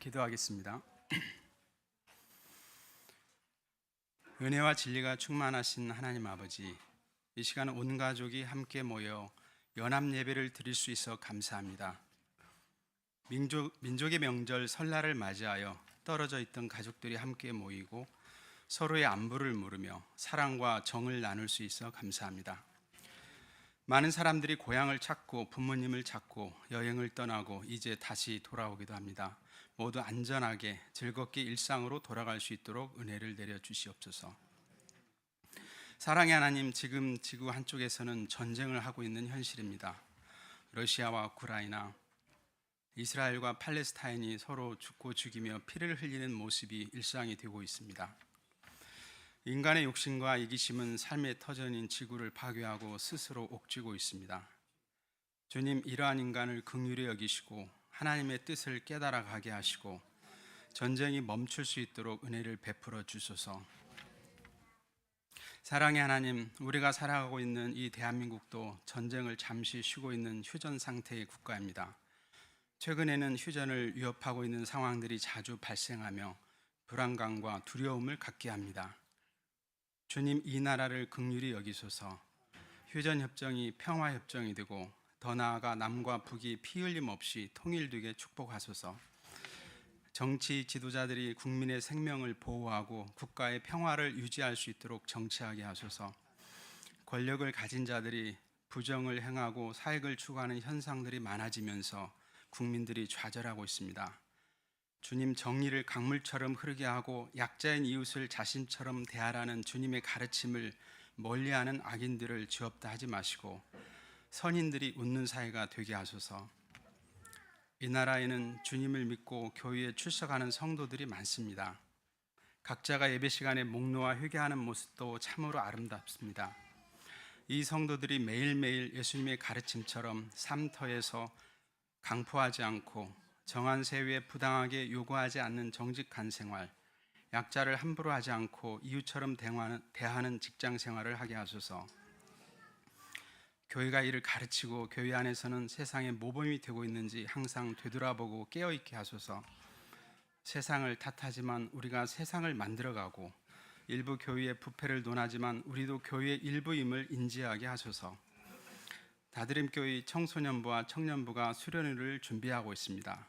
기도하겠습니다. 은혜와 진리가 충만하신 하나님 아버지, 이 시간 온 가족이 함께 모여 연합 예배를 드릴 수 있어 감사합니다. 민족의 명절 설날을 맞이하여 떨어져 있던 가족들이 함께 모이고 서로의 안부를 물으며 사랑과 정을 나눌 수 있어 감사합니다. 많은 사람들이 고향을 찾고 부모님을 찾고 여행을 떠나고 이제 다시 돌아오기도 합니다. 모두 안전하게 즐겁게 일상으로 돌아갈 수 있도록 은혜를 내려 주시옵소서. 사랑의 하나님, 지금 지구 한쪽에서는 전쟁을 하고 있는 현실입니다. 러시아와 우크라이나, 이스라엘과 팔레스타인이 서로 죽고 죽이며 피를 흘리는 모습이 일상이 되고 있습니다. 인간의 욕심과 이기심은 삶의 터전인 지구를 파괴하고 스스로 옥죄고 있습니다. 주님, 이러한 인간을 긍휼히 여기시고 하나님의 뜻을 깨달아 가게 하시고 전쟁이 멈출 수 있도록 은혜를 베풀어 주소서. 사랑의 하나님, 우리가 살아가고 있는 이 대한민국도 전쟁을 잠시 쉬고 있는 휴전 상태의 국가입니다. 최근에는 휴전을 위협하고 있는 상황들이 자주 발생하며 불안감과 두려움을 갖게 합니다. 주님, 이 나라를 긍휼히 여기소서. 휴전협정이 평화협정이 되고 더 나아가 남과 북이 피 흘림 없이 통일되게 축복하소서. 정치 지도자들이 국민의 생명을 보호하고 국가의 평화를 유지할 수 있도록 정치하게 하소서. 권력을 가진 자들이 부정을 행하고 사익을 추구하는 현상들이 많아지면서 국민들이 좌절하고 있습니다. 주님, 정의를 강물처럼 흐르게 하고 약자인 이웃을 자신처럼 대하라는 주님의 가르침을 멀리하는 악인들을 지었다 하지 마시고 선인들이 웃는 사회가 되게 하소서. 이 나라에는 주님을 믿고 교회에 출석하는 성도들이 많습니다. 각자가 예배 시간에 목 놓아 회개하는 모습도 참으로 아름답습니다. 이 성도들이 매일매일 예수님의 가르침처럼 삶터에서 강포하지 않고 정한 세위에 부당하게 요구하지 않는 정직한 생활, 약자를 함부로 하지 않고 이웃처럼 대하는 직장 생활을 하게 하소서. 교회가 이를 가르치고 교회 안에서는 세상에 모범이 되고 있는지 항상 되돌아보고 깨어있게 하소서. 세상을 탓하지만 우리가 세상을 만들어가고 일부 교회의 부패를 논하지만 우리도 교회의 일부임을 인지하게 하소서. 다드림교회 청소년부와 청년부가 수련회를 준비하고 있습니다.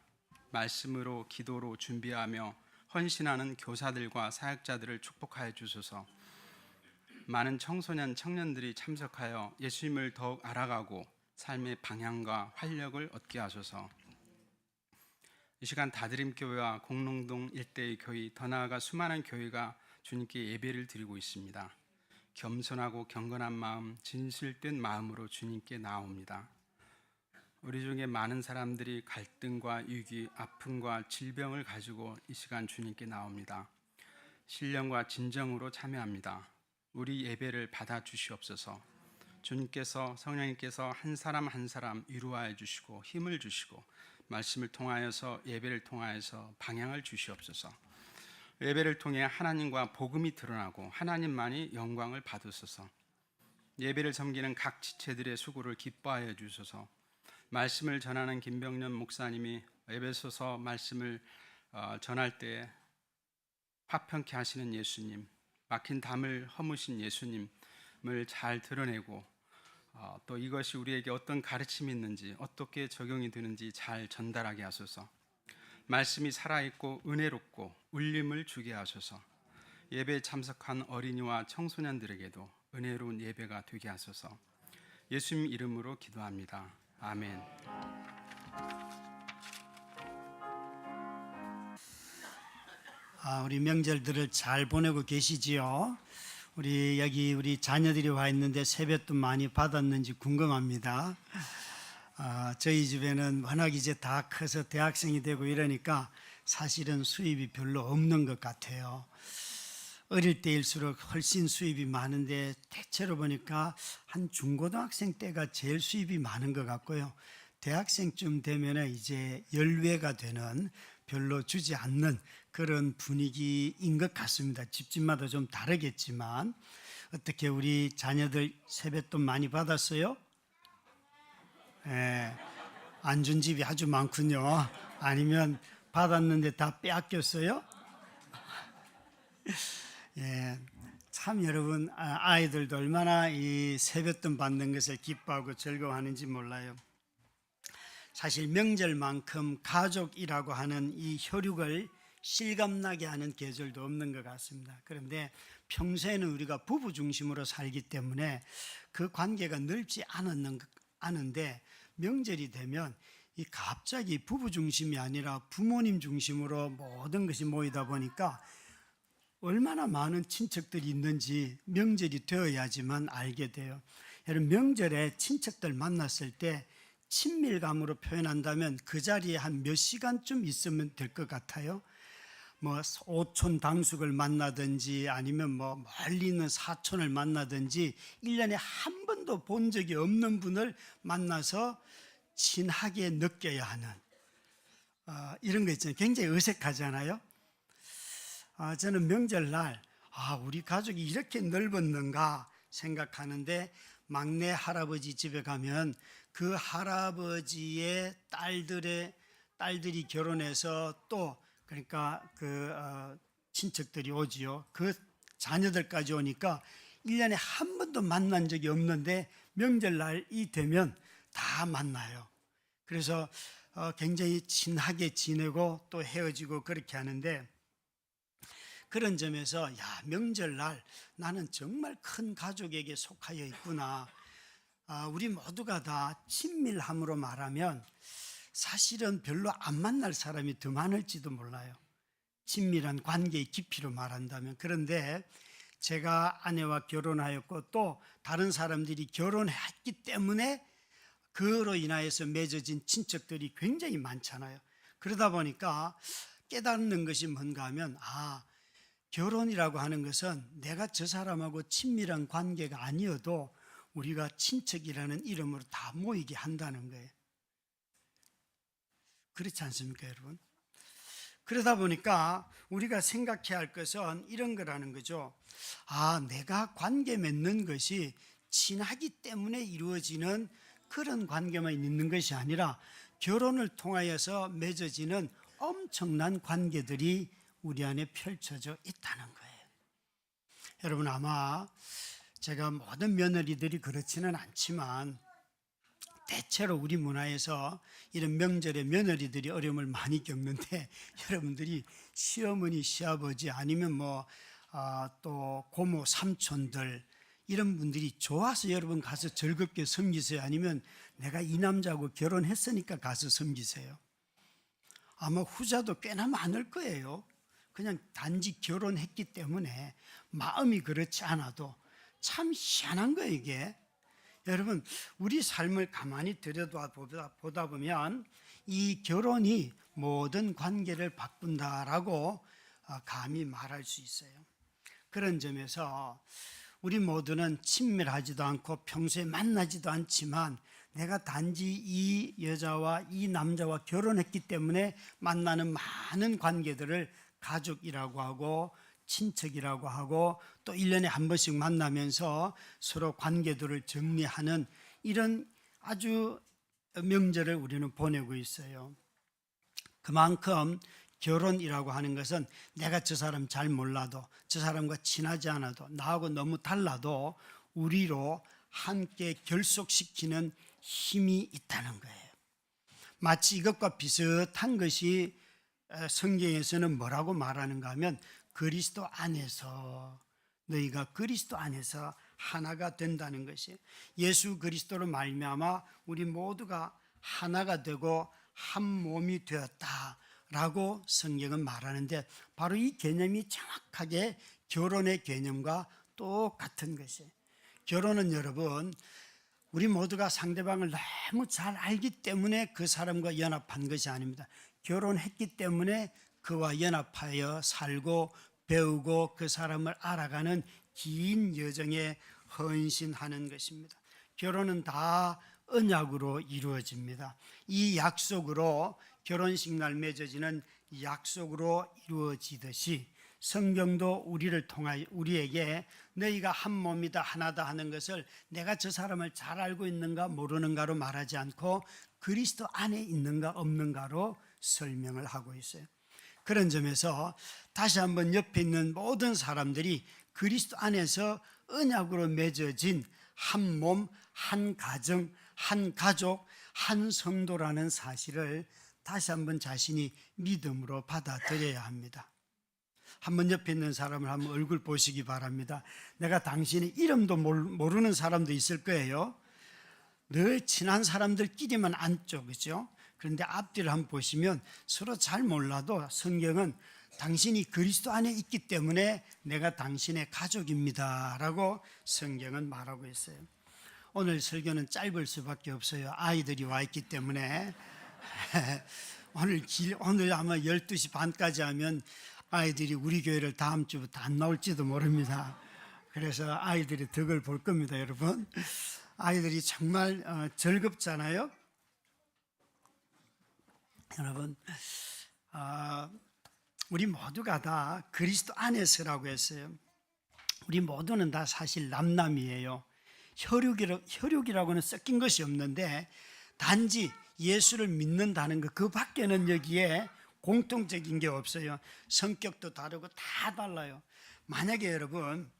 말씀으로 기도로 준비하며 헌신하는 교사들과 사역자들을 축복하여 주소서. 많은 청소년, 청년들이 참석하여 예수님을 더욱 알아가고 삶의 방향과 활력을 얻게 하소서. 이 시간 다드림교회와 공릉동 일대의 교회, 더 나아가 수많은 교회가 주님께 예배를 드리고 있습니다. 겸손하고 경건한 마음, 진실된 마음으로 주님께 나옵니다. 우리 중에 많은 사람들이 갈등과 위기, 아픔과 질병을 가지고 이 시간 주님께 나옵니다. 신령과 진정으로 참여합니다. 우리 예배를 받아 주시옵소서. 주님께서, 성령님께서 한 사람 한 사람 위로하여 주시고 힘을 주시고 말씀을 통하여서, 예배를 통하여서 방향을 주시옵소서. 예배를 통해 하나님과 복음이 드러나고 하나님만이 영광을 받으소서. 예배를 섬기는 각 지체들의 수고를 기뻐하여 주소서. 말씀을 전하는 김병년 목사님이 에베소서 말씀을 전할 때 화평케 하시는 예수님, 막힌 담을 허무신 예수님을 잘 드러내고 또 이것이 우리에게 어떤 가르침이 있는지, 어떻게 적용이 되는지 잘 전달하게 하소서. 말씀이 살아있고 은혜롭고 울림을 주게 하소서. 예배에 참석한 어린이와 청소년들에게도 은혜로운 예배가 되게 하소서. 예수님 이름으로 기도합니다. 아멘. 우리 명절들을 잘 보내고 계시지요? 우리 자녀들이 와 있는데 세뱃돈 많이 받았는지 궁금합니다. 저희 집에는 워낙 이제 다 커서 대학생이 되고 이러니까 사실은 수입이 별로 없는 것 같아요. 어릴 때일수록 훨씬 수입이 많은데 대체로 보니까 한 중고등학생 때가 제일 수입이 많은 것 같고요. 대학생쯤 되면 이제 열외가 되는, 별로 주지 않는 그런 분위기인 것 같습니다. 집집마다 좀 다르겠지만. 어떻게 우리 자녀들 세뱃돈 많이 받았어요? 안 준 집이 아주 많군요. 아니면 받았는데 다 빼앗겼어요? 예, 참 여러분 아이들도 얼마나 이 세뱃돈 받는 것을 기뻐하고 즐거워하는지 몰라요. 사실 명절만큼 가족이라고 하는 이 혈육을 실감나게 하는 계절도 없는 것 같습니다. 그런데 평소에는 우리가 부부 중심으로 살기 때문에 그 관계가 넓지 않은데 명절이 되면 이 갑자기 부부 중심이 아니라 부모님 중심으로 모든 것이 모이다 보니까 얼마나 많은 친척들이 있는지 명절이 되어야지만 알게 돼요. 여러분, 명절에 친척들 만났을 때 친밀감으로 표현한다면 그 자리에 한 몇 시간쯤 있으면 될 것 같아요. 뭐 오촌 당숙을 만나든지 아니면 뭐 멀리 있는 사촌을 만나든지 1년에 한 번도 본 적이 없는 분을 만나서 친하게 느껴야 하는 이런 거 있잖아요. 굉장히 어색하잖아요. 저는 명절날 우리 가족이 이렇게 넓었는가 생각하는데 막내 할아버지 집에 가면 그 할아버지의 딸들이 결혼해서 또 그러니까 친척들이 오지요. 그 자녀들까지 오니까 1년에 한 번도 만난 적이 없는데 명절날이 되면 다 만나요. 그래서 굉장히 친하게 지내고 또 헤어지고 그렇게 하는데 그런 점에서 명절날 나는 정말 큰 가족에게 속하여 있구나. 우리 모두가 다 친밀함으로 말하면 사실은 별로 안 만날 사람이 더 많을지도 몰라요. 친밀한 관계의 깊이로 말한다면. 그런데 제가 아내와 결혼하였고 또 다른 사람들이 결혼했기 때문에 그로 인하여서 맺어진 친척들이 굉장히 많잖아요. 그러다 보니까 깨닫는 것이 뭔가 하면 결혼이라고 하는 것은 내가 저 사람하고 친밀한 관계가 아니어도 우리가 친척이라는 이름으로 다 모이게 한다는 거예요. 그렇지 않습니까, 여러분? 그러다 보니까 우리가 생각해야 할 것은 이런 거라는 거죠. 내가 관계 맺는 것이 친하기 때문에 이루어지는 그런 관계만 있는 것이 아니라 결혼을 통하여서 맺어지는 엄청난 관계들이 우리 안에 펼쳐져 있다는 거예요. 여러분, 아마 제가 모든 며느리들이 그렇지는 않지만 대체로 우리 문화에서 이런 명절에 며느리들이 어려움을 많이 겪는데 여러분들이 시어머니, 시아버지 아니면 또 고모, 삼촌들 이런 분들이 좋아서 여러분 가서 즐겁게 섬기세요? 아니면 내가 이 남자하고 결혼했으니까 가서 섬기세요? 아마 후자도 꽤나 많을 거예요. 그냥 단지 결혼했기 때문에 마음이 그렇지 않아도 참 희한한 거예요, 이게. 여러분, 우리 삶을 가만히 들여다보다 보면 이 결혼이 모든 관계를 바꾼다라고 감히 말할 수 있어요. 그런 점에서 우리 모두는 친밀하지도 않고 평소에 만나지도 않지만 내가 단지 이 여자와 이 남자와 결혼했기 때문에 만나는 많은 관계들을 가족이라고 하고 친척이라고 하고 또 1년에 한 번씩 만나면서 서로 관계들을 정리하는 이런 아주 명절을 우리는 보내고 있어요. 그만큼 결혼이라고 하는 것은 내가 저 사람 잘 몰라도 저 사람과 친하지 않아도 나하고 너무 달라도 우리로 함께 결속시키는 힘이 있다는 거예요. 마치 이것과 비슷한 것이 성경에서는 뭐라고 말하는가 하면 그리스도 안에서 너희가 그리스도 안에서 하나가 된다는 것이 예수 그리스도로 말미암아 우리 모두가 하나가 되고 한 몸이 되었다라고 성경은 말하는데 바로 이 개념이 정확하게 결혼의 개념과 똑같은 것이에요. 결혼은 여러분 우리 모두가 상대방을 너무 잘 알기 때문에 그 사람과 연합한 것이 아닙니다. 결혼했기 때문에 그와 연합하여 살고 배우고 그 사람을 알아가는 긴 여정에 헌신하는 것입니다. 결혼은 다 언약으로 이루어집니다. 이 약속으로 결혼식 날 맺어지는 약속으로 이루어지듯이 성경도 우리를 통하여 우리에게 너희가 한 몸이다 하나다 하는 것을 내가 저 사람을 잘 알고 있는가 모르는가로 말하지 않고 그리스도 안에 있는가 없는가로 설명을 하고 있어요. 그런 점에서 다시 한번 옆에 있는 모든 사람들이 그리스도 안에서 언약으로 맺어진 한 몸, 한 가정, 한 가족, 한 성도라는 사실을 다시 한번 자신이 믿음으로 받아들여야 합니다. 한번 옆에 있는 사람을 한번 얼굴 보시기 바랍니다. 내가 당신의 이름도 모르는 사람도 있을 거예요. 늘 친한 사람들끼리만 앉죠, 그죠? 그런데 앞뒤를 한번 보시면 서로 잘 몰라도 성경은 당신이 그리스도 안에 있기 때문에 내가 당신의 가족입니다 라고 성경은 말하고 있어요. 오늘 설교는 짧을 수밖에 없어요. 아이들이 와 있기 때문에 오늘 아마 12시 반까지 하면 아이들이 우리 교회를 다음 주부터 안 나올지도 모릅니다. 그래서 아이들이 덕을 볼 겁니다, 여러분. 아이들이 정말 즐겁잖아요. 여러분, 우리 모두가 다 그리스도 안에서라고 했어요. 우리 모두는 다 사실 남남이에요. 혈육이라고는 섞인 것이 없는데 단지 예수를 믿는다는 것, 그 밖에는 여기에 공통적인 게 없어요. 성격도 다르고 다 달라요. 만약에 여러분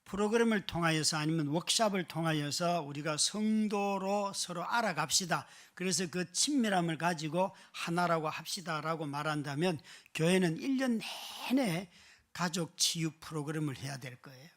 프로그램을 통하여서 아니면 워크숍을 통하여서 우리가 성도로 서로 알아갑시다, 그래서 그 친밀함을 가지고 하나라고 합시다라고 말한다면 교회는 1년 내내 가족 치유 프로그램을 해야 될 거예요.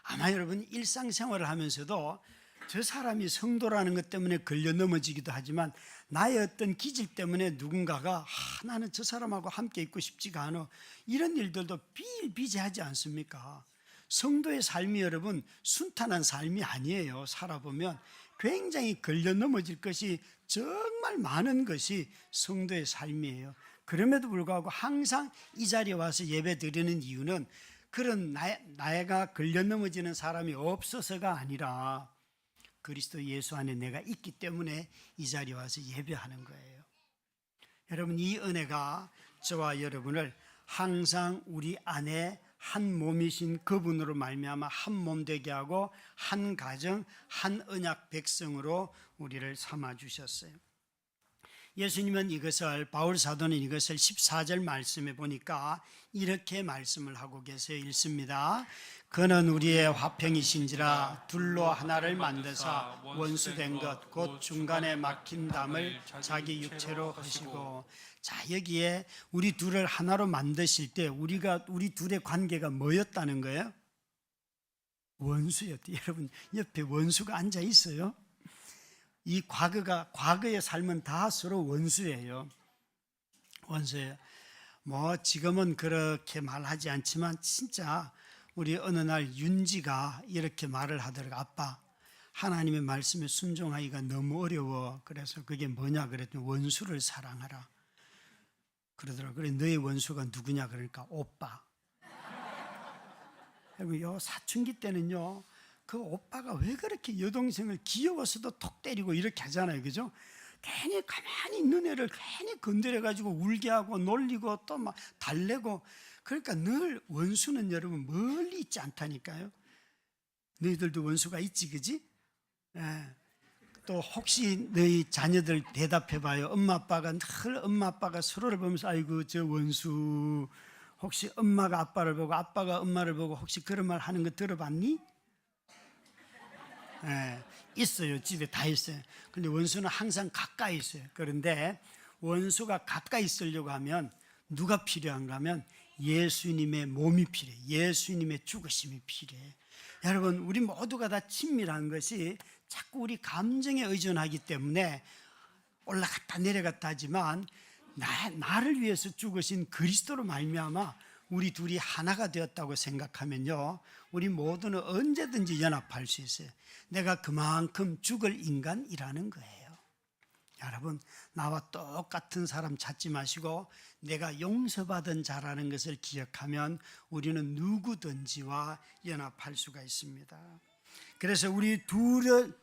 아마 여러분 일상생활을 하면서도 저 사람이 성도라는 것 때문에 걸려 넘어지기도 하지만 나의 어떤 기질 때문에 누군가가 나는 저 사람하고 함께 있고 싶지가 않아, 이런 일들도 비일비재하지 않습니까? 성도의 삶이 여러분 순탄한 삶이 아니에요. 살아보면 굉장히 걸려 넘어질 것이 정말 많은 것이 성도의 삶이에요. 그럼에도 불구하고 항상 이 자리에 와서 예배 드리는 이유는 그런 나이가 걸려 넘어지는 사람이 없어서가 아니라 그리스도 예수 안에 내가 있기 때문에 이 자리에 와서 예배하는 거예요. 여러분, 이 은혜가 저와 여러분을 항상 우리 안에 한 몸이신 그분으로 말미암아 한 몸 되게 하고 한 가정, 한 언약 백성으로 우리를 삼아 주셨어요. 예수님은 이것을, 바울 사도는 이것을 14절 말씀에 보니까 이렇게 말씀을 하고 계세요. 읽습니다. 그는 우리의 화평이신지라 둘로 하나를 만드사 원수된 것 곧 중간에 막힌 담을 자기 육체로 하시고. 자, 여기에 우리 둘을 하나로 만드실 때 우리 둘의 관계가 뭐였다는 거예요? 원수였대. 여러분 옆에 원수가 앉아 있어요. 이 과거의 삶은 다 서로 원수예요. 원수예요. 뭐 지금은 그렇게 말하지 않지만 진짜 우리 어느 날 윤지가 이렇게 말을 하더라고. 아빠, 하나님의 말씀에 순종하기가 너무 어려워. 그래서 그게 뭐냐 그랬더니 원수를 사랑하라 그러더라고. 그래, 너의 원수가 누구냐 그러니까 오빠. 그리고 요 사춘기 때는요, 그 오빠가 왜 그렇게 여동생을 귀여워서도 톡 때리고 이렇게 하잖아요, 그죠? 괜히 가만히 있는 애를 괜히 건드려가지고 울게 하고 놀리고 또 막 달래고. 그러니까 늘 원수는 여러분 멀리 있지 않다니까요. 너희들도 원수가 있지, 그지? 예. 또 혹시 너희 자녀들 대답해봐요. 엄마 아빠가 서로를 보면서 아이고 저 원수, 혹시 엄마가 아빠를 보고 아빠가 엄마를 보고 혹시 그런 말 하는 거 들어봤니? 예, 있어요. 집에 다 있어요. 근데 원수는 항상 가까이 있어요. 그런데 원수가 가까이 있으려고 하면 누가 필요한가 하면 예수님의 몸이 필요해요. 예수님의 죽으심이 필요해요. 여러분, 우리 모두가 다 친밀한 것이 자꾸 우리 감정에 의존하기 때문에 올라갔다 내려갔다 하지만 나를 위해서 죽으신 그리스도로 말미암아 우리 둘이 하나가 되었다고 생각하면요, 우리 모두는 언제든지 연합할 수 있어요. 내가 그만큼 죽을 인간이라는 거예요. 여러분, 나와 똑같은 사람 찾지 마시고 내가 용서받은 자라는 것을 기억하면 우리는 누구든지와 연합할 수가 있습니다. 그래서 우리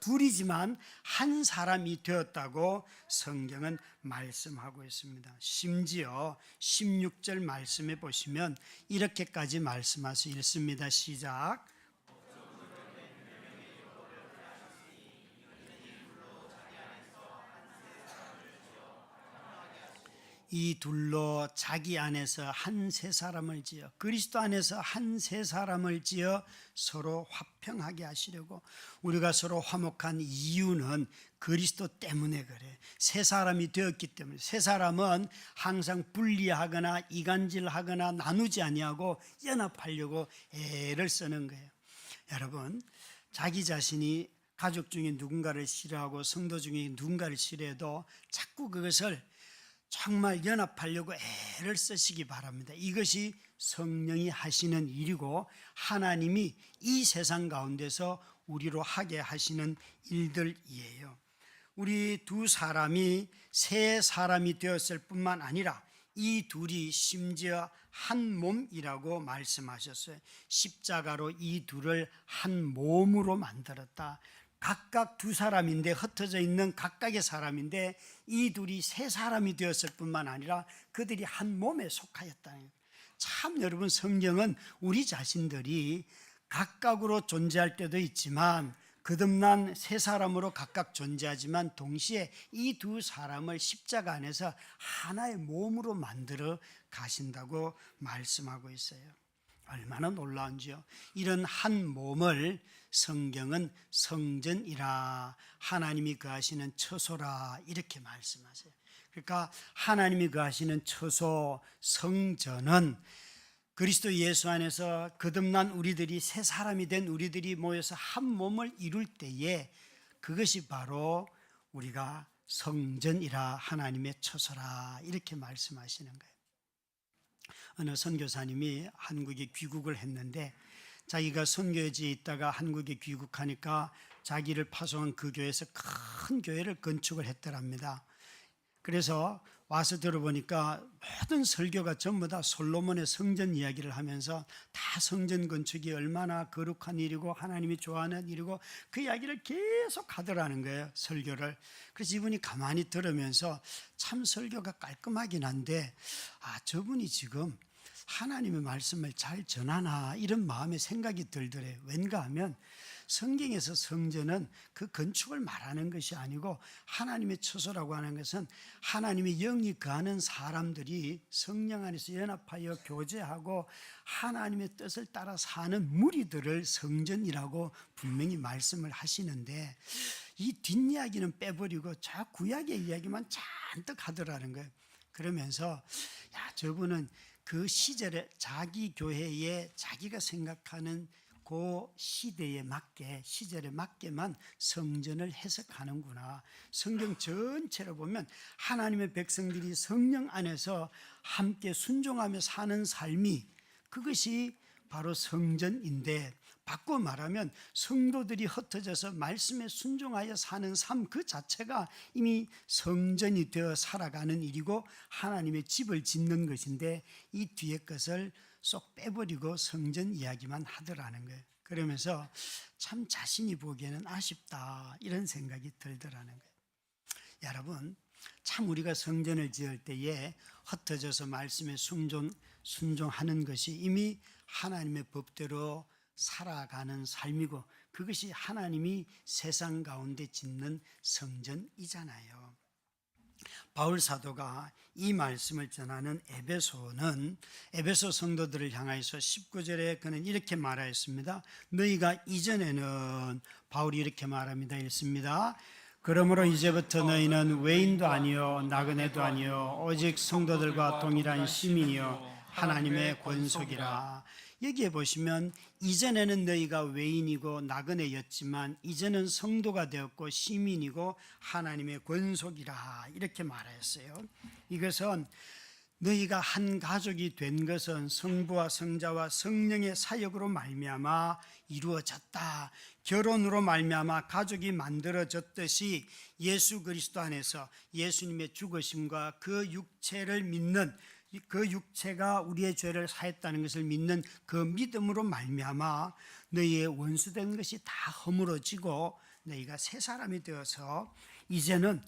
둘이지만 한 사람이 되었다고 성경은 말씀하고 있습니다. 심지어 16절 말씀에 보시면 이렇게까지 말씀하시 읽습니다. 시작. 이 둘로 자기 안에서 한 세 사람을 지어, 그리스도 안에서 한 세 사람을 지어 서로 화평하게 하시려고. 우리가 서로 화목한 이유는 그리스도 때문에 그래. 세 사람이 되었기 때문에. 세 사람은 항상 분리하거나 이간질하거나 나누지 아니하고 연합하려고 애를 쓰는 거예요. 여러분, 자기 자신이 가족 중에 누군가를 싫어하고 성도 중에 누군가를 싫어해도 자꾸 그것을 정말 연합하려고 애를 쓰시기 바랍니다. 이것이 성령이 하시는 일이고 하나님이 이 세상 가운데서 우리로 하게 하시는 일들이에요. 우리 두 사람이 세 사람이 되었을 뿐만 아니라 이 둘이 심지어 한 몸이라고 말씀하셨어요. 십자가로 이 둘을 한 몸으로 만들었다. 각각 두 사람인데, 흩어져 있는 각각의 사람인데 이 둘이 세 사람이 되었을 뿐만 아니라 그들이 한 몸에 속하였다는 거예요. 참 여러분, 성경은 우리 자신들이 각각으로 존재할 때도 있지만 거듭난 세 사람으로 각각 존재하지만 동시에 이 두 사람을 십자가 안에서 하나의 몸으로 만들어 가신다고 말씀하고 있어요. 얼마나 놀라운지요. 이런 한 몸을 성경은 성전이라, 하나님이 거하시는 처소라 이렇게 말씀하세요. 그러니까 하나님이 거하시는 처소, 성전은 그리스도 예수 안에서 거듭난 우리들이, 새 사람이 된 우리들이 모여서 한 몸을 이룰 때에 그것이 바로 우리가 성전이라, 하나님의 처소라 이렇게 말씀하시는 거예요. 어느 선교사님이 한국에 귀국을 했는데 자기가 선교지에 있다가 한국에 귀국하니까 자기를 파송한 그 교회에서 큰 교회를 건축을 했더랍니다. 그래서 와서 들어보니까 모든 설교가 전부 다 솔로몬의 성전 이야기를 하면서 다 성전 건축이 얼마나 거룩한 일이고 하나님이 좋아하는 일이고 그 이야기를 계속 하더라는 거예요, 설교를. 그래서 이분이 가만히 들으면서 참 설교가 깔끔하긴 한데 저분이 지금 하나님의 말씀을 잘 전하나 이런 마음의 생각이 들더래요. 왠가 하면 성경에서 성전은 그 건축을 말하는 것이 아니고 하나님의 처소라고 하는 것은 하나님의 영이 거하는 사람들이 성령 안에서 연합하여 교제하고 하나님의 뜻을 따라 사는 무리들을 성전이라고 분명히 말씀을 하시는데 이 뒷이야기는 빼버리고 저 구약의 이야기만 잔뜩 하더라는 거예요. 그러면서 저분은 그 시절에 자기 교회에 자기가 생각하는 그 시대에 맞게, 시절에 맞게만 성전을 해석하는구나. 성경 전체로 보면 하나님의 백성들이 성령 안에서 함께 순종하며 사는 삶이, 그것이 바로 성전인데, 바꿔 말하면 성도들이 흩어져서 말씀에 순종하여 사는 삶 그 자체가 이미 성전이 되어 살아가는 일이고 하나님의 집을 짓는 것인데 이 뒤에 것을 쏙 빼버리고 성전 이야기만 하더라는 거예요. 그러면서 참 자신이 보기에는 아쉽다 이런 생각이 들더라는 거예요. 여러분, 참 우리가 성전을 지을 때에 흩어져서 말씀에 순종하는 것이 이미 하나님의 법대로 살아가는 삶이고 그것이 하나님이 세상 가운데 짓는 성전이잖아요. 바울 사도가 이 말씀을 전하는 에베소 성도들을 향하여서 19절에 그는 이렇게 말하였습니다. 너희가 이전에는, 바울이 이렇게 말합니다. 읽습니다. 그러므로 이제부터 너희는 외인도 아니요 나그네도 아니요 오직 성도들과 동일한 시민이요 하나님의 권속이라. 여기에 보시면 이전에는 너희가 외인이고 나그네였지만 이제는 성도가 되었고 시민이고 하나님의 권속이라 이렇게 말하였어요. 이것은 너희가 한 가족이 된 것은 성부와 성자와 성령의 사역으로 말미암아 이루어졌다. 결혼으로 말미암아 가족이 만들어졌듯이 예수 그리스도 안에서 예수님의 죽으심과 그 육체를 믿는, 그 육체가 우리의 죄를 사했다는 것을 믿는 그 믿음으로 말미암아 너희의 원수된 것이 다 허물어지고 너희가 새 사람이 되어서 이제는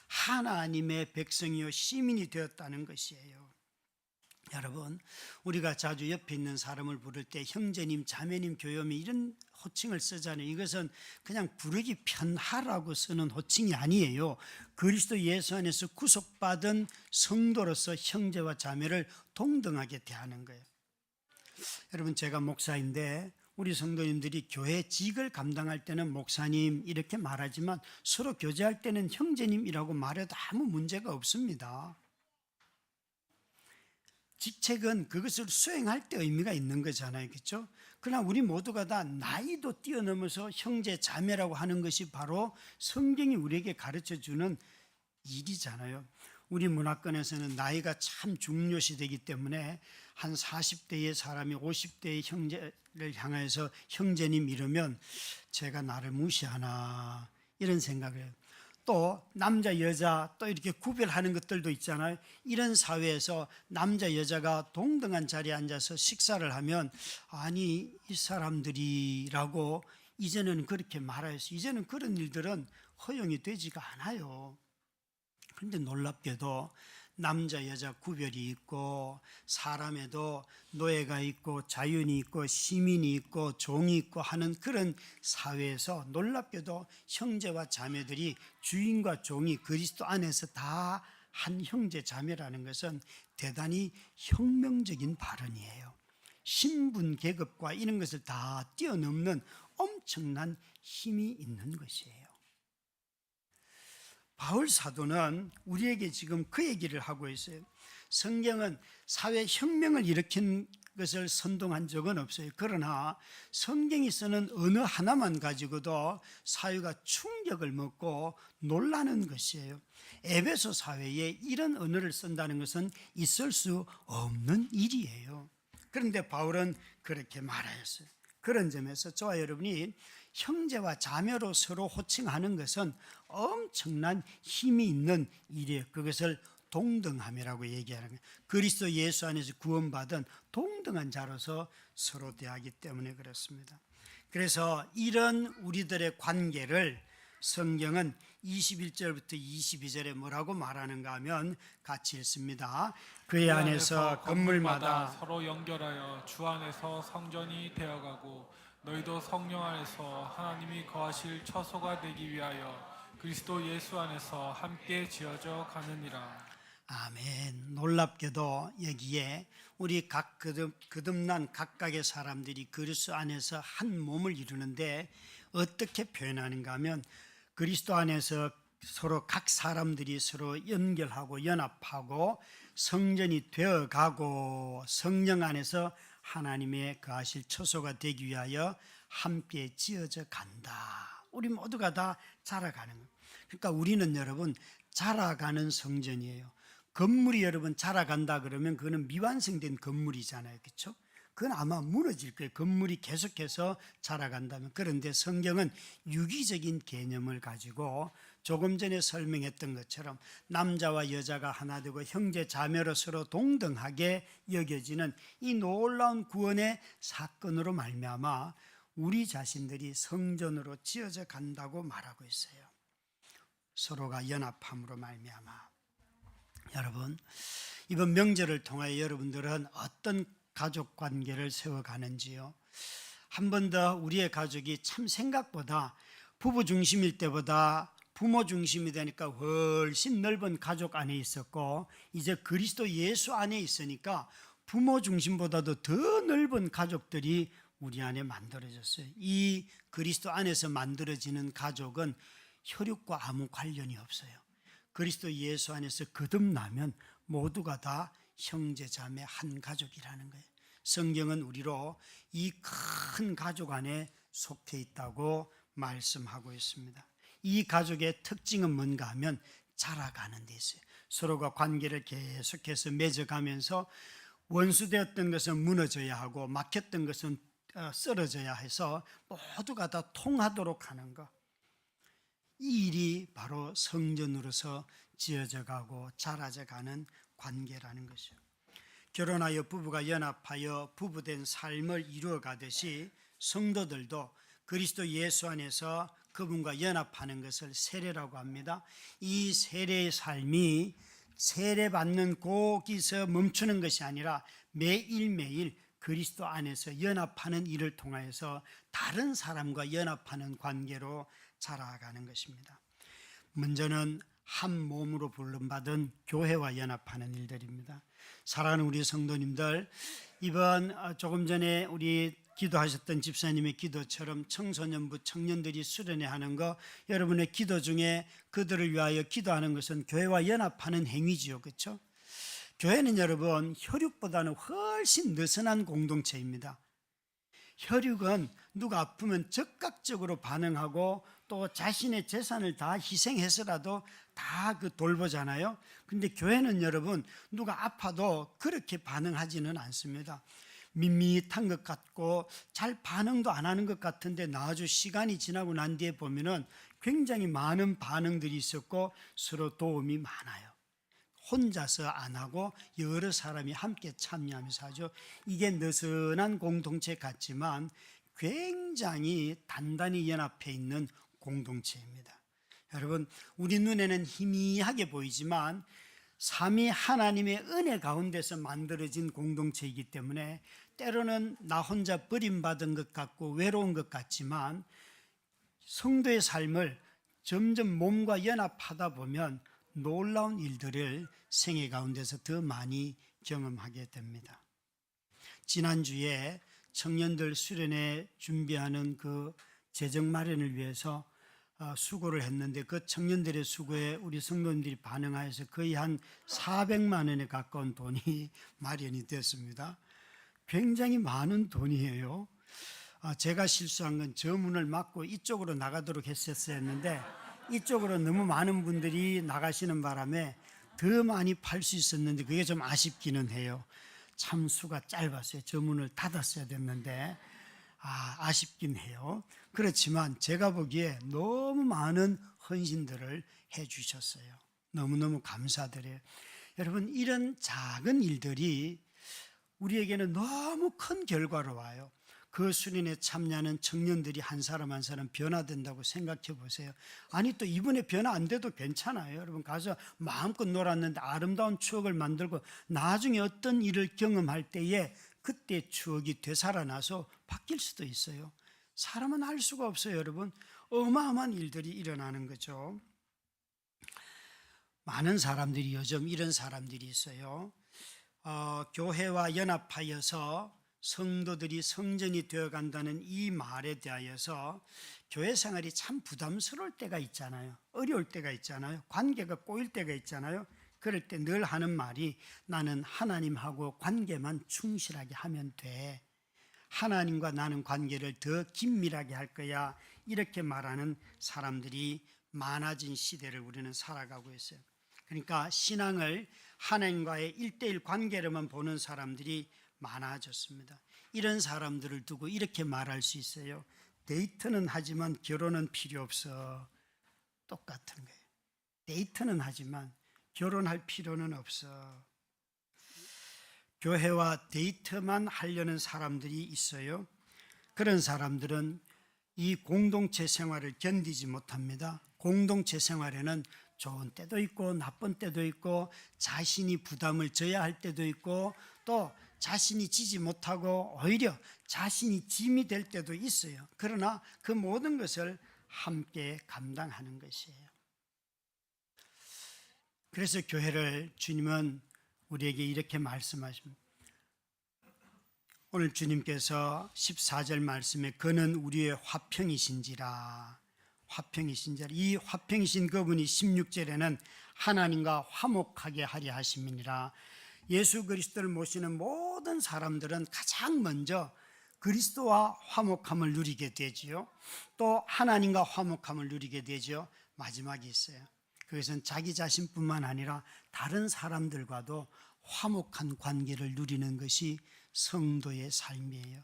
하나님의 백성이요 시민이 되었다는 것이에요. 여러분, 우리가 자주 옆에 있는 사람을 부를 때 형제님, 자매님, 교요미 이런 호칭을 쓰잖아요. 이것은 그냥 부르기 편하라고 쓰는 호칭이 아니에요. 그리스도 예수 안에서 구속받은 성도로서 형제와 자매를 동등하게 대하는 거예요. 여러분, 제가 목사인데 우리 성도님들이 교회 직을 감당할 때는 목사님 이렇게 말하지만 서로 교제할 때는 형제님이라고 말해도 아무 문제가 없습니다. 직책은 그것을 수행할 때 의미가 있는 거잖아요, 그렇죠? 그러나 우리 모두가 다 나이도 뛰어넘어서 형제 자매라고 하는 것이 바로 성경이 우리에게 가르쳐주는 일이잖아요. 우리 문화권에서는 나이가 참 중요시 되기 때문에 한 40대의 사람이 50대의 형제를 향해서 형제님 이러면 제가 나를 무시하나 이런 생각을 해요. 또 남자 여자 또 이렇게 구별하는 것들도 있잖아요. 이런 사회에서 남자 여자가 동등한 자리에 앉아서 식사를 하면 아니 이 사람들이라고 이제는 그렇게 말하였어요. 이제는 그런 일들은 허용이 되지가 않아요. 그런데 놀랍게도 남자 여자 구별이 있고 사람에도 노예가 있고 자연이 있고 시민이 있고 종이 있고 하는 그런 사회에서 놀랍게도 형제와 자매들이 주인과 종이 그리스도 안에서 다 한 형제 자매라는 것은 대단히 혁명적인 발언이에요. 신분 계급과 이런 것을 다 뛰어넘는 엄청난 힘이 있는 것이에요. 바울 사도는 우리에게 지금 그 얘기를 하고 있어요. 성경은 사회 혁명을 일으킨 것을 선동한 적은 없어요. 그러나 성경이 쓰는 언어 하나만 가지고도 사회가 충격을 먹고 놀라는 것이에요. 에베소 사회에 이런 언어를 쓴다는 것은 있을 수 없는 일이에요. 그런데 바울은 그렇게 말하였어요. 그런 점에서 저와 여러분이 형제와 자매로 서로 호칭하는 것은 엄청난 힘이 있는 일이에요. 그것을 동등함이라고 얘기하는 거예요. 그리스도 예수 안에서 구원받은 동등한 자로서 서로 대하기 때문에 그렇습니다. 그래서 이런 우리들의 관계를 성경은 21절부터 22절에 뭐라고 말하는가 하면 같이 읽습니다. 그의 안에서 건물마다 서로 연결하여 주 안에서 성전이 되어가고 너희도 성령 안에서 하나님이 거하실 처소가 되기 위하여 그리스도 예수 안에서 함께 지어져 가느니라. 아멘. 놀랍게도 여기에 우리 각 거듭난 각각의 사람들이 그리스도 안에서 한 몸을 이루는데 어떻게 표현하는가 하면 그리스도 안에서 서로 각 사람들이 서로 연결하고 연합하고 성전이 되어가고 성령 안에서 하나님의 거하실 처소가 되기 위하여 함께 지어져 간다. 우리 모두가 다 자라가는 거예요. 그러니까 우리는 여러분 자라가는 성전이에요. 건물이 여러분 자라간다 그러면 그거는 미완성된 건물이잖아요. 그렇죠? 그건 아마 무너질 거예요. 건물이 계속해서 자라간다면. 그런데 성경은 유기적인 개념을 가지고 조금 전에 설명했던 것처럼 남자와 여자가 하나 되고 형제 자매로 서로 동등하게 여겨지는 이 놀라운 구원의 사건으로 말미암아 우리 자신들이 성전으로 지어져 간다고 말하고 있어요. 서로가 연합함으로 말미암아. 여러분, 이번 명절을 통하여 여러분들은 어떤 가족 관계를 세워가는지요? 한 번 더 우리의 가족이 참 생각보다 부부 중심일 때보다 부모 중심이 되니까 훨씬 넓은 가족 안에 있었고 이제 그리스도 예수 안에 있으니까 부모 중심보다도 더 넓은 가족들이 우리 안에 만들어졌어요. 이 그리스도 안에서 만들어지는 가족은 혈육과 아무 관련이 없어요. 그리스도 예수 안에서 거듭나면 모두가 다 형제 자매 한 가족이라는 거예요. 성경은 우리로 이 큰 가족 안에 속해 있다고 말씀하고 있습니다. 이 가족의 특징은 뭔가 하면 자라가는 데 있어요. 서로가 관계를 계속해서 맺어가면서 원수되었던 것은 무너져야 하고 막혔던 것은 쓰러져야 해서 모두가 다 통하도록 하는 것. 이 일이 바로 성전으로서 지어져 가고 자라져 가는 관계라는 것이죠. 결혼하여 부부가 연합하여 부부된 삶을 이루어 가듯이 성도들도 그리스도 예수 안에서 그분과 연합하는 것을 세례라고 합니다. 이 세례의 삶이 세례받는 거기서 멈추는 것이 아니라 매일매일 그리스도 안에서 연합하는 일을 통하여서 다른 사람과 연합하는 관계로 자라가는 것입니다. 먼저는 한 몸으로 부름받은 교회와 연합하는 일들입니다. 사랑하는 우리 성도님들, 이번 조금 전에 우리 기도하셨던 집사님의 기도처럼 청소년부 청년들이 수련회 하는 거, 여러분의 기도 중에 그들을 위하여 기도하는 것은 교회와 연합하는 행위지요, 그렇죠? 교회는 여러분 혈육보다는 훨씬 느슨한 공동체입니다. 혈육은 누가 아프면 즉각적으로 반응하고 또 자신의 재산을 다 희생해서라도 다 돌보잖아요. 근데 교회는 여러분 누가 아파도 그렇게 반응하지는 않습니다. 밋밋한 것 같고 잘 반응도 안 하는 것 같은데 아주 시간이 지나고 난 뒤에 보면은 굉장히 많은 반응들이 있었고 서로 도움이 많아요. 혼자서 안 하고 여러 사람이 함께 참여하면서 하죠. 이게 느슨한 공동체 같지만 굉장히 단단히 연합해 있는 공동체입니다. 여러분, 우리 눈에는 희미하게 보이지만 삼위 하나님의 은혜 가운데서 만들어진 공동체이기 때문에 때로는 나 혼자 버림받은 것 같고 외로운 것 같지만 성도의 삶을 점점 몸과 연합하다 보면 놀라운 일들을 생애 가운데서 더 많이 경험하게 됩니다. 지난주에 청년들 수련회 준비하는 그 재정 마련을 위해서 수고를 했는데 그 청년들의 수고에 우리 성도님들이 반응하여서 거의 한 400만 원에 가까운 돈이 마련이 됐습니다. 굉장히 많은 돈이에요. 제가 실수한 건 저 문을 막고 이쪽으로 나가도록 했었어야 했는데 이쪽으로 너무 많은 분들이 나가시는 바람에 더 많이 팔 수 있었는데 그게 좀 아쉽기는 해요. 참 수가 짧았어요. 저 문을 닫았어야 됐는데 아쉽긴 해요. 그렇지만 제가 보기에 너무 많은 헌신들을 해 주셨어요. 너무너무 감사드려요. 여러분, 이런 작은 일들이 우리에게는 너무 큰 결과로 와요. 그 수련에 참여하는 청년들이 한 사람 한 사람 변화된다고 생각해 보세요. 아니 또 이번에 변화 안 돼도 괜찮아요. 여러분 가서 마음껏 놀았는데 아름다운 추억을 만들고 나중에 어떤 일을 경험할 때에 그때 추억이 되살아나서 바뀔 수도 있어요. 사람은 알 수가 없어요. 여러분, 어마어마한 일들이 일어나는 거죠. 많은 사람들이 요즘 이런 사람들이 있어요. 교회와 연합하여서 성도들이 성전이 되어간다는 이 말에 대하여서 교회 생활이 참 부담스러울 때가 있잖아요. 어려울 때가 있잖아요. 관계가 꼬일 때가 있잖아요. 그럴 때 늘 하는 말이 나는 하나님하고 관계만 충실하게 하면 돼. 하나님과 나는 관계를 더 긴밀하게 할 거야. 이렇게 말하는 사람들이 많아진 시대를 우리는 살아가고 있어요. 그러니까 신앙을 하나님과의 1:1 관계로만 보는 사람들이 많아졌습니다. 이런 사람들을 두고 이렇게 말할 수 있어요. 데이트는 하지만 결혼은 필요 없어. 똑같은 거예요. 데이트는 하지만 결혼할 필요는 없어. 교회와 데이트만 하려는 사람들이 있어요. 그런 사람들은 이 공동체 생활을 견디지 못합니다. 공동체 생활에는 좋은 때도 있고 나쁜 때도 있고 자신이 부담을 져야 할 때도 있고 또 자신이 지지 못하고 오히려 자신이 짐이 될 때도 있어요. 그러나 그 모든 것을 함께 감당하는 것이에요. 그래서 교회를 주님은 우리에게 이렇게 말씀하십니다. 오늘 주님께서 14절 말씀에 그는 우리의 화평이신지라, 화평이신지라, 이 화평이신 그분이 16절에는 하나님과 화목하게 하려 하심이니라. 예수 그리스도를 모시는 모든 사람들은 가장 먼저 그리스도와 화목함을 누리게 되지요. 또 하나님과 화목함을 누리게 되죠. 마지막이 있어요. 그것은 자기 자신뿐만 아니라 다른 사람들과도 화목한 관계를 누리는 것이 성도의 삶이에요.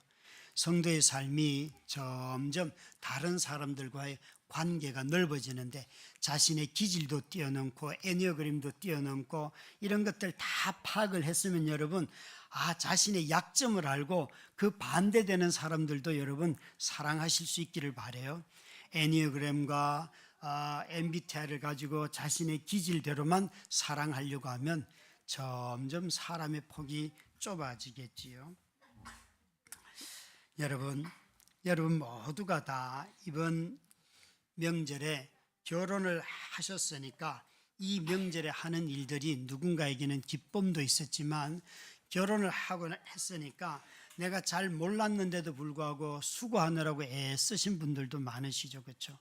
성도의 삶이 점점 다른 사람들과의 관계가 넓어지는데 자신의 기질도 뛰어넘고 애니어그램도 뛰어넘고 이런 것들 다 파악을 했으면 여러분 자신의 약점을 알고 그 반대되는 사람들도 여러분 사랑하실 수 있기를 바라요. 애니어그램과 MBTI를 가지고 자신의 기질대로만 사랑하려고 하면 점점 사람의 폭이 좁아지겠지요. 여러분 모두가 다 이번 명절에 결혼을 하셨으니까 이 명절에 하는 일들이 누군가에게는 기쁨도 있었지만 결혼을 하고 했으니까 내가 잘 몰랐는데도 불구하고 수고하느라고 애쓰신 분들도 많으시죠. 그렇죠?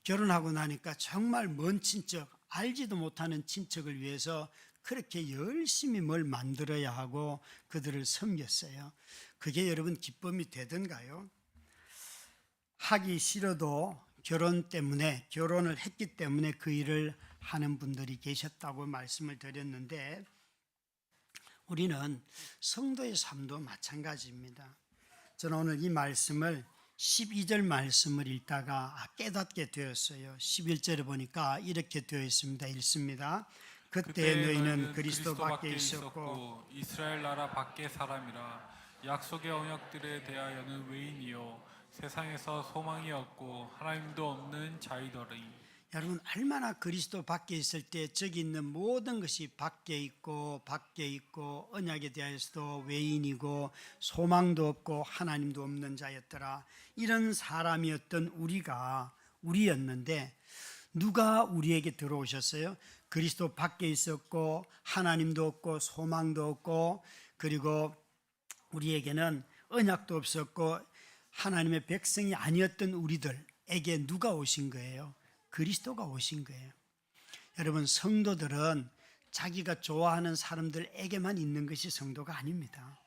결혼하고 나니까 정말 먼 친척, 알지도 못하는 친척을 위해서 그렇게 열심히 뭘 만들어야 하고 그들을 섬겼어요. 그게 여러분 기쁨이 되던가요? 하기 싫어도 결혼을 했기 때문에 그 일을 하는 분들이 계셨다고 말씀을 드렸는데, 우리는 성도의 삶도 마찬가지입니다. 저는 오늘 이 말씀을 12절 말씀을 읽다가 깨닫게 되었어요. 11절에 보니까 이렇게 되어 있습니다. 읽습니다. 그때 너희는 그리스도 밖에 있었고 이스라엘 나라 밖의 사람이라. 약속의 언약들에 대하여는 외인이요 세상에서 소망이 없고 하나님도 없는 자이더니. 여러분, 얼마나 그리스도 밖에 있을 때 저기 있는 모든 것이 밖에 있고 언약에 대해서도 외인이고 소망도 없고 하나님도 없는 자였더라. 이런 사람이었던 우리였는데 누가 우리에게 들어오셨어요? 그리스도 밖에 있었고 하나님도 없고 소망도 없고, 그리고 우리에게는 언약도 없었고 하나님의 백성이 아니었던 우리들에게 누가 오신 거예요? 그리스도가 오신 거예요. 여러분, 성도들은 자기가 좋아하는 사람들에게만 있는 것이 성도가 아닙니다.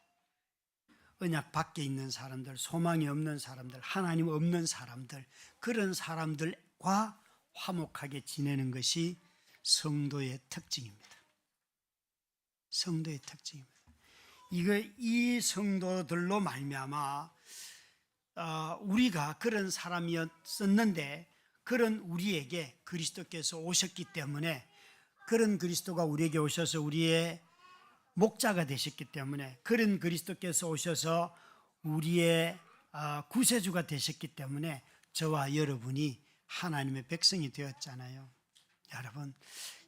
언약 밖에 있는 사람들, 소망이 없는 사람들, 하나님 없는 사람들, 그런 사람들과 화목하게 지내는 것이 성도의 특징입니다. 성도의 특징입니다. 이 성도들로 말미암아 우리가 그런 사람이었었는데 그런 우리에게 그리스도께서 오셨기 때문에, 그런 그리스도가 우리에게 오셔서 우리의 목자가 되셨기 때문에, 그런 그리스도께서 오셔서 우리의 구세주가 되셨기 때문에 저와 여러분이 하나님의 백성이 되었잖아요. 여러분,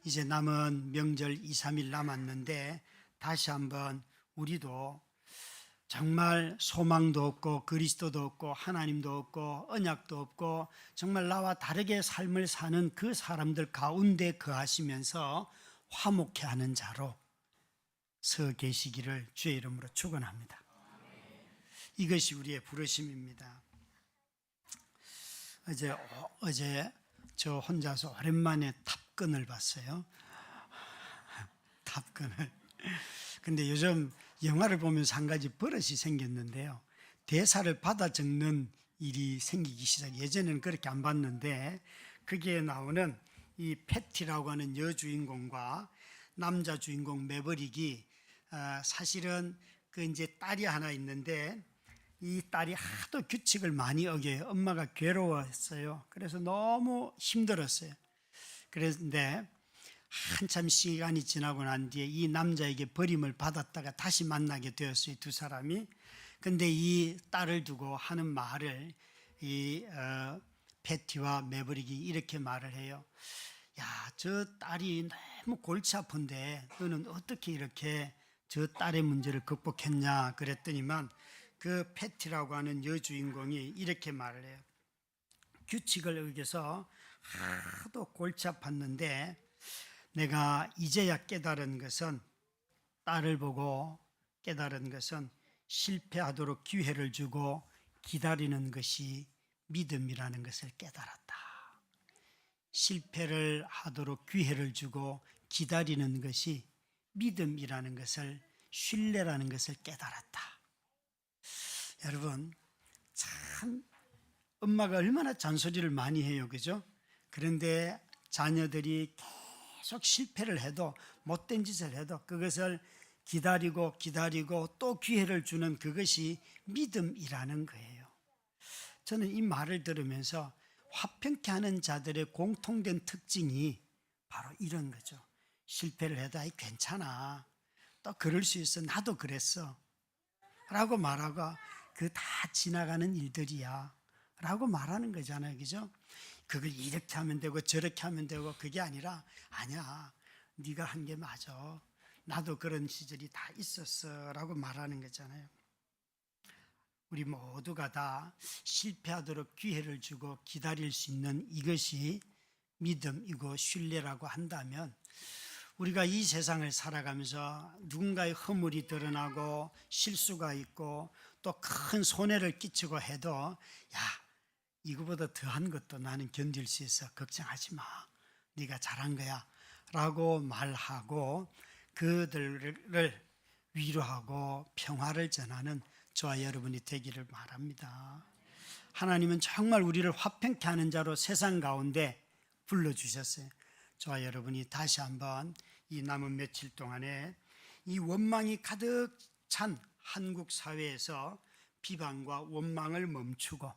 이제 남은 명절 2, 3일 남았는데 다시 한번 우리도 정말 소망도 없고 그리스도도 없고 하나님도 없고 언약도 없고 정말 나와 다르게 삶을 사는 그 사람들 가운데 거하시면서 화목해 하는 자로 서 계시기를 주의 이름으로 축원합니다. 이것이 우리의 부르심입니다. 어제 저 혼자서 오랜만에 탑건을 봤어요. 탑건을. 근데 요즘 영화를 보면서 한 가지 버릇이 생겼는데요. 대사를 받아 적는 일이 생기기 시작해요. 예전에는 그렇게 안 봤는데, 거기에 나오는 이 패티라고 하는 여주인공과 남자 주인공 매버릭이 사실은 그 이제 딸이 하나 있는데 이 딸이 하도 규칙을 많이 어겨요. 엄마가 괴로웠어요. 그래서 너무 힘들었어요. 그런데 한참 시간이 지나고 난 뒤에 이 남자에게 버림을 받았다가 다시 만나게 되었어요, 두 사람이. 근데 이 딸을 두고 하는 말을 이 패티와 매버릭이 이렇게 말을 해요. 야, 저 딸이 너무 골치 아픈데 너는 어떻게 이렇게 저 딸의 문제를 극복했냐 그랬더니만, 그 패티라고 하는 여주인공이 이렇게 말을 해요. 규칙을 어겨서 하도 골치 아팠는데 내가 이제야 깨달은 것은, 딸을 보고 깨달은 것은 실패하도록 기회를 주고 기다리는 것이 믿음이라는 것을 깨달았다. 실패를 하도록 기회를 주고 기다리는 것이 믿음이라는 것을, 신뢰라는 것을 깨달았다. 여러분, 참 엄마가 얼마나 잔소리를 많이 해요, 그죠? 그런데 자녀들이 계속 실패를 해도, 못된 짓을 해도 그것을 기다리고 또 기회를 주는 그것이 믿음이라는 거예요. 저는 이 말을 들으면서 화평케 하는 자들의 공통된 특징이 바로 이런 거죠. 실패를 해도 아이 괜찮아, 또 그럴 수 있어, 나도 그랬어 라고 말하고, 그 다 지나가는 일들이야 라고 말하는 거잖아요, 그죠? 그걸 이렇게 하면 되고 저렇게 하면 되고 그게 아니라 아니야. 네가 한 게 맞아. 나도 그런 시절이 다 있었어라고 말하는 거잖아요. 우리 모두가 다 실패하도록 기회를 주고 기다릴 수 있는 이것이 믿음이고 신뢰라고 한다면 우리가 이 세상을 살아가면서 누군가의 허물이 드러나고 실수가 있고 또 큰 손해를 끼치고 해도 야, 이거보다 더한 것도 나는 견딜 수 있어. 걱정하지 마. 네가 잘한 거야. 라고 말하고 그들을 위로하고 평화를 전하는 저와 여러분이 되기를 바랍니다. 하나님은 정말 우리를 화평케 하는 자로 세상 가운데 불러주셨어요. 저와 여러분이 다시 한번 이 남은 며칠 동안에 이 원망이 가득 찬 한국 사회에서 비방과 원망을 멈추고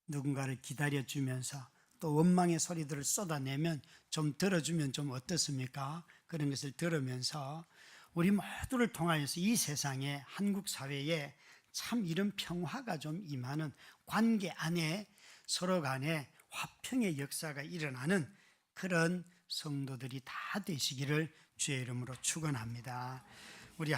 누군가를 기다려주면서 또 원망의 소리들을 쏟아내면 좀 들어주면 좀 어떻습니까? 그런 것을 들으면서 우리 모두를 통하여서 이 세상에 한국 사회에 참 이런 평화가 좀 임하는 관계 안에 서로 간에 화평의 역사가 일어나는 그런 성도들이 다 되시기를 주의 이름으로 축원합니다. 우리